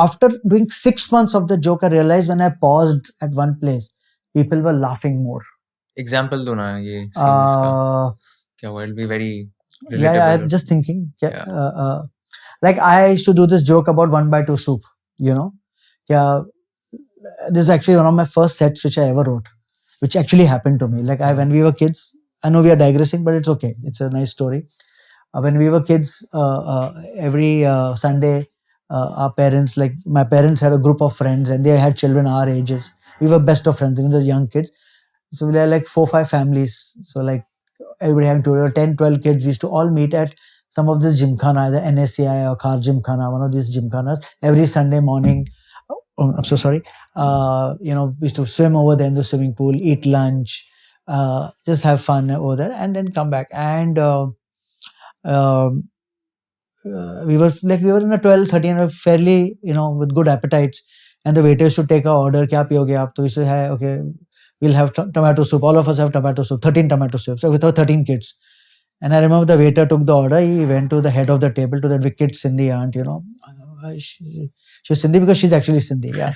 after doing 6 months of the joke, I realized when I paused at one place, people were laughing more. Example do na ye scenes ka. Kya will be very relatable. I'm just thinking. Like I used to do this joke about 1/2 soup, you know. This is actually one of my first sets which I ever wrote, which actually happened to me. Like when we were kids, I know we are digressing, but it's okay. It's a nice story. When we were kids, every Sunday, our parents, like my parents had a group of friends and they had children our ages. We were best of friends, even the young kids. So we had like 4-5 families. So like everybody had 10, 12 kids. We used to all meet at some of this gymkhana, either NSCI or Khar Gymkhana, one of these gymkhanas, every Sunday morning. Oh, I'm so sorry. We used to swim over there in the swimming pool, eat lunch, just have fun over there, and then come back. And we were in a 12, 13, fairly, with good appetites. And the waiters should take our order. Kya piyoge aap? So we say, hey, okay, we'll have tomato soup. All of us have tomato soup, 13 tomato soup. So with our 13 kids. And I remember the waiter took the order. He went to the head of the table, to that wicked Sindhi aunt, She was Sindhi because she's actually Sindhi, yeah.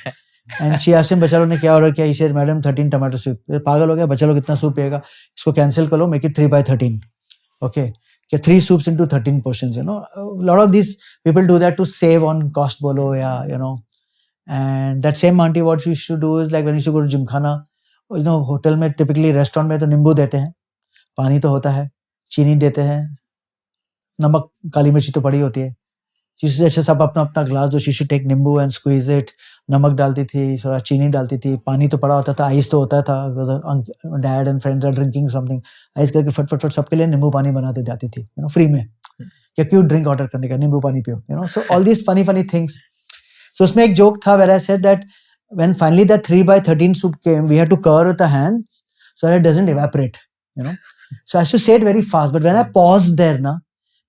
And she asked him, बच्चा लोग ने क्या order किया? He said, madam, 13 tomato soup. पागल हो गया, बच्चा लोग कितना soup पिएगा? इसको cancel करो, make it 3/13. Okay. 3 soups into 13 portions, A lot of these people do that to save on cost, bolo, yeah, And that same auntie, what she should do is like when you should go to gymkhana, hotel में typically restaurant में तो नींबू देते हैं, पानी तो होता है, चीनी देते हैं, नमक काली मिर्ची तो पड़ी होती है. She अच्छा सब अपना अपना ग्लास दो, she should take नींबू and squeeze it. नमक डालती थी, थोड़ा चीनी डालती थी, पानी तो पड़ा होता था, आइस तो होता था. Dad and friends are drinking something. Ice करके फट सबके लिए नींबू पानी बनाते जाती थी, फ्री में. क्या क्यों ड्रिंक ऑर्डर करने का, नींबू पानी पियो. So all these funny things. So उसमें एक joke था where I said that when finally that 3/13 soup came, we had to cover with the hands so that it doesn't evaporate. So I should say it very fast, but when I paused there,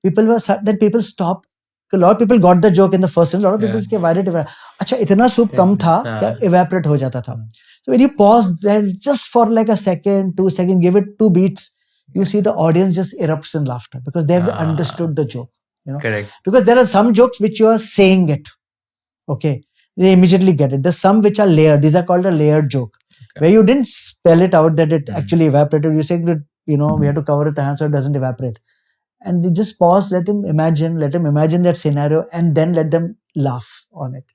people stopped. A lot of people got the joke in the first instance. A lot of people said, why did it evaporate? Acha, itna soup kam tha, kya evaporate ho jata tha. So when you pause there just for like a second, 2 seconds, give it 2 beats, you see the audience just erupts in laughter because they have understood the joke. Correct. Because there are some jokes which you are saying it. Okay. They immediately get it. There's some which are layered. These are called a layered joke. Okay. Where you didn't spell it out that it actually evaporated. You're saying that, we have to cover it the hand so it doesn't evaporate. And they just pause, let him imagine that scenario and then let them laugh on it.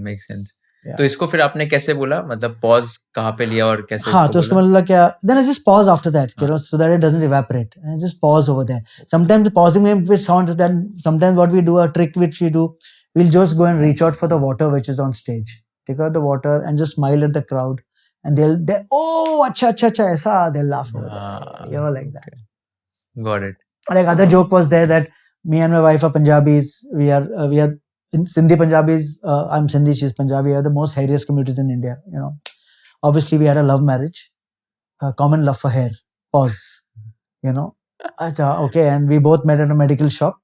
Makes sense. Yeah. तो इसको फिर आपने कैसे बोला, मतलब pause कहाँ पे लिया और कैसे? हाँ, तो उसको मतलब क्या? Then I just pause after that, so that it doesn't evaporate. And I just pause over there. Sometimes the pausing with sound, then sometimes what we do, a trick which we do, we'll just go and reach out for the water which is on stage. Take out the water and just smile at the crowd, and they'll oh, acha, aisa, they'll laugh over there. Like that. Got it. Like other joke was there that me and my wife are Punjabis. We are Sindhi Punjabis. I'm Sindhi, she's Punjabi. We are the most hairiest communities in India. Obviously we had a love marriage, a common love for hair. Pause. Okay, and we both met at a medical shop,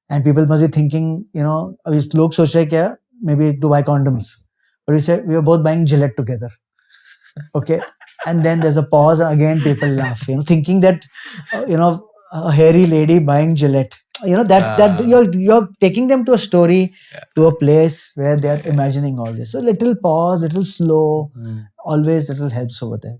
and people must be thinking, abhi log soch rahe kya, maybe to buy condoms, but we said we were both buying Gillette together. Okay, and then there's a pause, and again people laugh. Thinking that a hairy lady buying Gillette. That you're taking them to a story, to a place where they are imagining all this. So little pause, little slow, always little helps over there.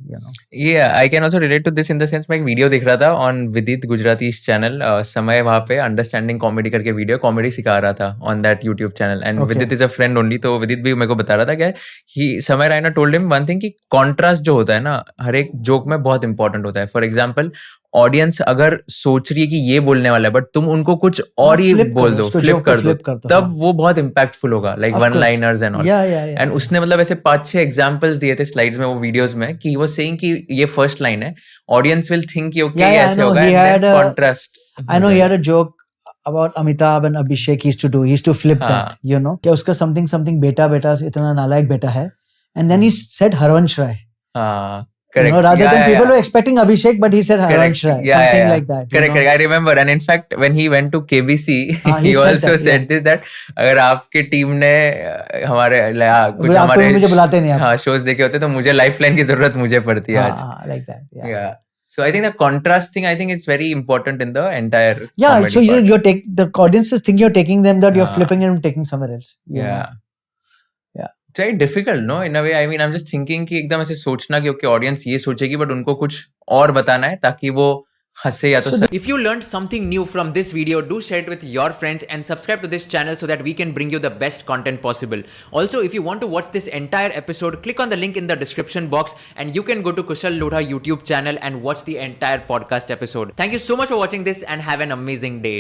Yeah, I can also relate to this in the sense मैं एक video देख रहा था on Vidit Gujrati's channel. समय वहाँ पे Understanding Comedy करके video comedy सिखा रहा था on that YouTube channel. And Vidit is a friend only, तो Vidit भी मेरे को बता रहा था क्या समय Raina told him one thing कि contrast जो होता है ना हर एक जोक में बहुत important होता है. For example, ऑडियंस अगर सोच रही है कि ये बोलने वाला है बट तुम उनको कुछ और ही बोल दो, फ्लिप कर दो, तब वो बहुत इम्पैक्टफुल होगा, like one liners and all. And उसने मतलब ऐसे 5-6 एग्जांपल्स दिए थे स्लाइड्स में, वो वीडियोस में, कि वो सेइंग कि ये फर्स्ट लाइन है, ऑडियंस विल थिंक कि ओके ऐसे होगा, and then contrast. I know he had a joke about Amitabh and Abhishek. He used to flip that, कि उसका something बेटा इतना नालायक बेटा है, and then he said Harvansh Rai. Correct. Rather than people were expecting Abhishek, but he said Harvansh Rai, something like that. Correct. I remember, and in fact, when he went to KBC, he also said this, that अगर आपके team ने हमारे कुछ हमारे मुझे बुलाते नहीं, हाँ शोज देखे होते तो मुझे लाइफलाइन की जरूरत मुझे पड़ती है आज. Like that. Yeah. So I think the contrast thing, I think it's very important in the entire. Yeah. So the audiences think you're taking them, that you're flipping and taking somewhere else. Yeah. very difficult, no? In a way, I mean, I'm just thinking कि एकदम ऐसे सोचना कि okay, audience ये सोचेगी, but उनको कुछ और बताना है ताकि वो हंसे या तो If you learned something new from this video, do share it with your friends and subscribe to this channel so that we can bring you the best content possible. Also, if you want to watch this entire episode, click on the link in the description box and you can go to Kushal Lodha YouTube channel and watch the entire podcast episode. Thank you so much for watching this and have an amazing day.